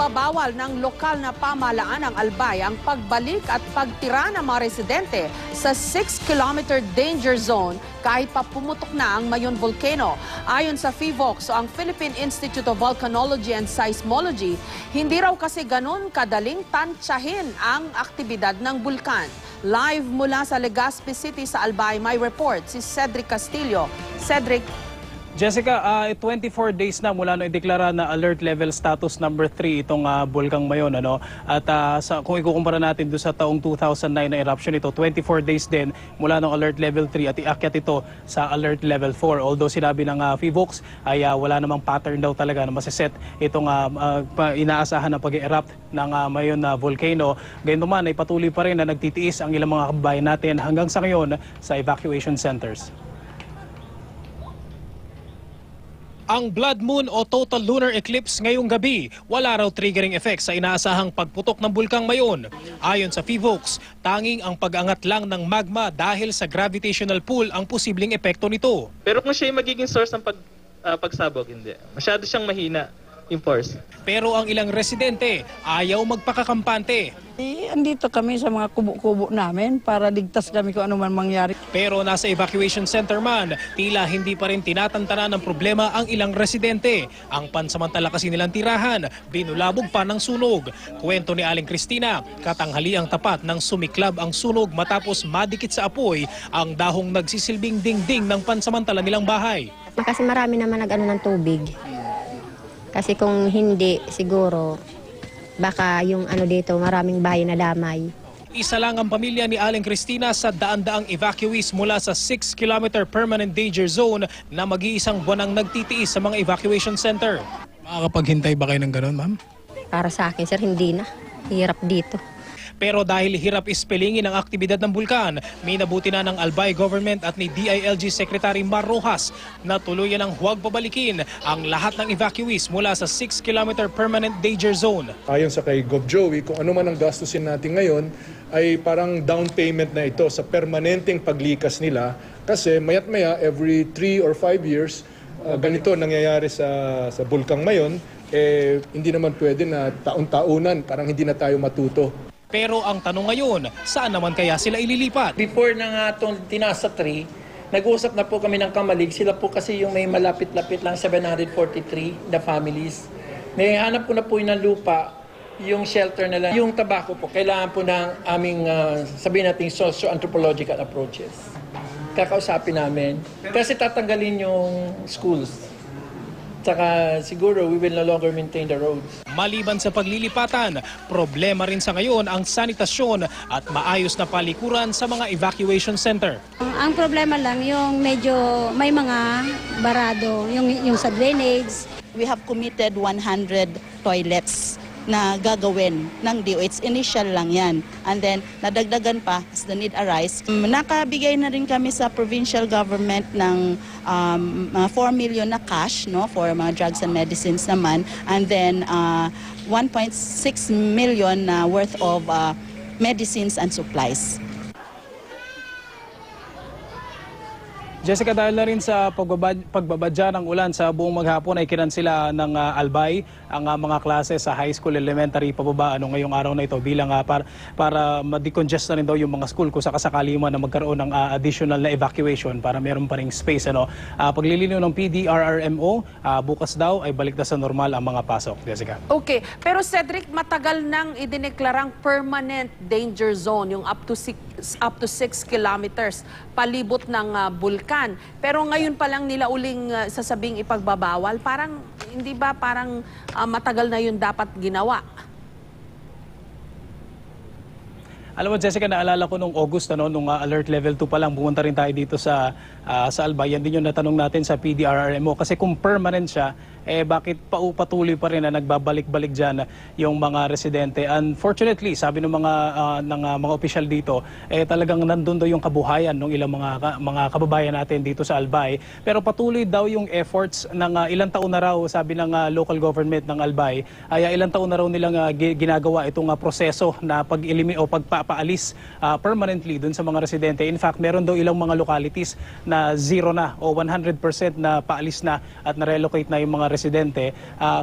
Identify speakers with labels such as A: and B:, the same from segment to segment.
A: Ipinagbabawal ng lokal na pamahalaan ng Albay ang pagbalik at pagtira ng mga residente sa 6-kilometer danger zone kahit pa pumutok na ang Mayon Volcano. Ayon sa PHIVOLCS o ang Philippine Institute of Volcanology and Seismology, hindi raw kasi ganun kadaling tantsahin ang aktibidad ng bulkan. Live mula sa Legazpi City sa Albay, may report si Cedric Castillo. Cedric.
B: Jessica, 24 days na mula nung ideklara na alert level status number 3 itong Bulkang Mayon. At kung ikukumpara natin doon sa taong 2009 na eruption ito, 24 days din mula nung alert level 3 at iakyat ito sa alert level 4. Although sinabi ng PHIVOLCS ay wala namang pattern daw talaga na masiset itong inaasahan na pag-erupt ng Mayon Volcano. Gayunman ay patuloy pa rin na nagtitiis ang ilang mga kababayan natin hanggang sa ngayon sa evacuation centers. Ang blood moon o total lunar eclipse ngayong gabi, wala raw triggering effect sa inaasahang pagputok ng Bulkang Mayon. Ayon sa PHIVOLCS, tanging ang pag-angat lang ng magma dahil sa gravitational pull ang posibleng epekto nito.
C: Pero kung siya yung magiging source ng pagsabog, hindi. Masyado siyang mahina yung force.
B: Pero ang ilang residente ayaw magpakakampante.
D: Andito kami sa mga kubo-kubo namin para ligtas kami kung ano man mangyari.
B: Pero nasa evacuation center man, tila hindi pa rin tinatantanan ng problema ang ilang residente. Ang pansamantala kasi nilang tirahan, binulabog pa ng sunog. Kwento ni Aling Cristina, katanghali ang tapat ng sumiklab ang sunog matapos madikit sa apoy ang dahong nagsisilbing dingding ng pansamantala nilang bahay.
E: Kasi marami naman nag-ano ng tubig. Kasi kung hindi, siguro, baka yung dito, maraming bahay na damay.
B: Isa lang ang pamilya ni Aling Cristina sa daan-daang evacuees mula sa 6-kilometer permanent danger zone na mag-iisang buwan ang nagtitiis sa mga evacuation center. Makakapaghintay ba kayo ng gano'n, ma'am?
E: Para sa akin, sir, hindi na. Hirap dito.
B: Pero dahil hirap ispelingin ang aktibidad ng bulkan, minabuti na ng Albay government at ni DILG Secretary Mar Rojas na tuluyan ang huwag pabalikin ang lahat ng evacuees mula sa 6-kilometer permanent danger zone.
F: Ayon sa kay Gov. Joey, kung ano man ang gastusin natin ngayon ay parang down payment na ito sa permanenteng paglikas nila kasi mayat maya every 3 or 5 years ganito nangyayari sa Bulkang Mayon, hindi naman pwede na taon-taunan, parang hindi na tayo matuto.
B: Pero ang tanong ngayon, saan naman kaya sila ililipat?
G: Before na nga itong tinasa 3, nag-uusap na po kami ng Kamalig. Sila po kasi yung may malapit-lapit lang, 743, the families. May hanap ko na po yung lupa, yung shelter nila. Yung tabako po, kailangan po ng aming, sabihin natin, socio-anthropological approaches. Kakausapin namin. Kasi tatanggalin yung schools. Saka siguro we will no longer maintain the roads.
B: Maliban sa paglilipatan, problema rin sa ngayon ang sanitasyon at maayos na palikuran sa mga evacuation center.
H: Ang problema lang yung medyo may mga barado, yung sa drainage.
I: We have committed 100 toilets na gagawin ng DOH. Initial lang yan. And then, nadagdagan pa as the need arise. Nakabigay na rin kami sa provincial government ng 4 million na cash for mga drugs and medicines naman. And then, 1.6 million worth of medicines and supplies.
B: Jessica, dahil na rin sa pagbabadya ng ulan sa buong maghapon ay kinansela ng Albay ang mga klase sa high school, elementary, pababa ngayong araw na ito bilang para ma-decongest na rin daw yung mga school kung sakasakali man na magkaroon ng additional na evacuation para meron pa ring space. Paglilinaw ng PDRRMO, bukas daw ay balik na sa normal ang mga pasok. Jessica.
A: Okay, pero Cedric, matagal nang idineklarang permanent danger zone, yung up to 6 kilometers palibot ng bulkan. Pero ngayon pa lang nila uling sasabing ipagbabawal. Parang, hindi ba parang matagal na yun dapat ginawa?
B: Alam mo, Jessica, naalala ko nung August, nung alert level 2 pa lang, bumunta rin tayo dito sa Albay. Yan din yung natanong natin sa PDRRMO. Kasi kung permanent siya, bakit patuloy pa rin na nagbabalik-balik dyan yung mga residente? Unfortunately, sabi ng mga opisyal dito, talagang nandun daw yung kabuhayan ng ilang mga kababayan natin dito sa Albay. Pero patuloy daw yung efforts ng ilang taon na raw, sabi ng local government ng Albay, ay ilang taon na raw nilang ginagawa itong proseso na pagpapaalis permanently dun sa mga residente. In fact, meron daw ilang mga localities na zero na o 100% na paalis na at na-relocate na yung mga residente residente.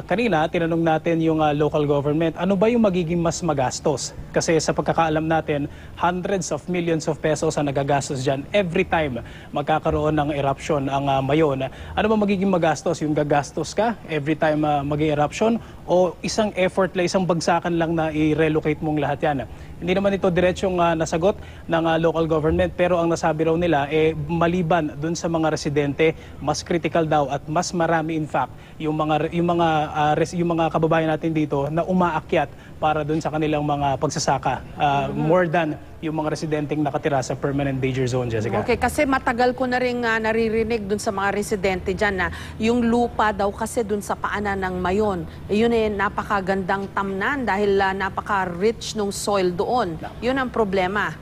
B: Kanina, tinanong natin yung local government, ano ba yung magiging mas magastos? Kasi sa pagkakaalam natin, hundreds of millions of pesos ang nagagastos dyan every time magkakaroon ng eruption ang Mayon. Ano ba magiging magastos? Yung gagastos ka every time mag-eruption o isang effort lang, isang bagsakan lang na i-relocate mong lahat yan? Hindi naman ito diretsyong nasagot ng local government, pero ang nasabi raw nila, maliban dun sa mga residente, mas critical daw at mas marami in fact yung mga kababayan natin dito na umaakyat para dun sa kanilang mga pagsasaka, more than yung mga residenteng nakatira sa permanent danger zone, Jessica.
A: Okay, kasi matagal ko na rin naririnig dun sa mga residente dyan na yung lupa daw kasi dun sa paanan ng Mayon, yun napakagandang tamnan dahil napaka-rich nung soil doon. Yun ang problema.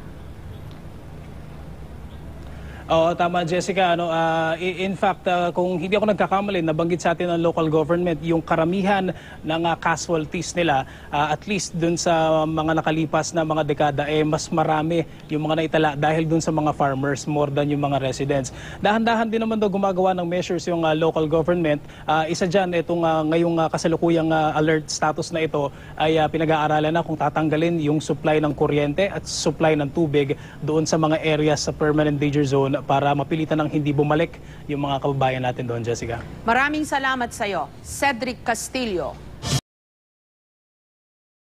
B: Oo, tama Jessica. In fact, kung hindi ako nagkakamali, nabanggit sa atin ng local government, yung karamihan ng casualties nila, at least dun sa mga nakalipas na mga dekada, mas marami yung mga naitala dahil dun sa mga farmers more than yung mga residents. Dahan-dahan din naman daw gumagawa ng measures yung local government. Isa dyan, itong ngayong kasalukuyang alert status na ito ay pinag-aaralan na kung tatanggalin yung supply ng kuryente at supply ng tubig doon sa mga areas sa permanent danger zone para mapilitan ng hindi bumalik yung mga kababayan natin doon, Jessica.
A: Maraming salamat sa iyo, Cedric Castillo.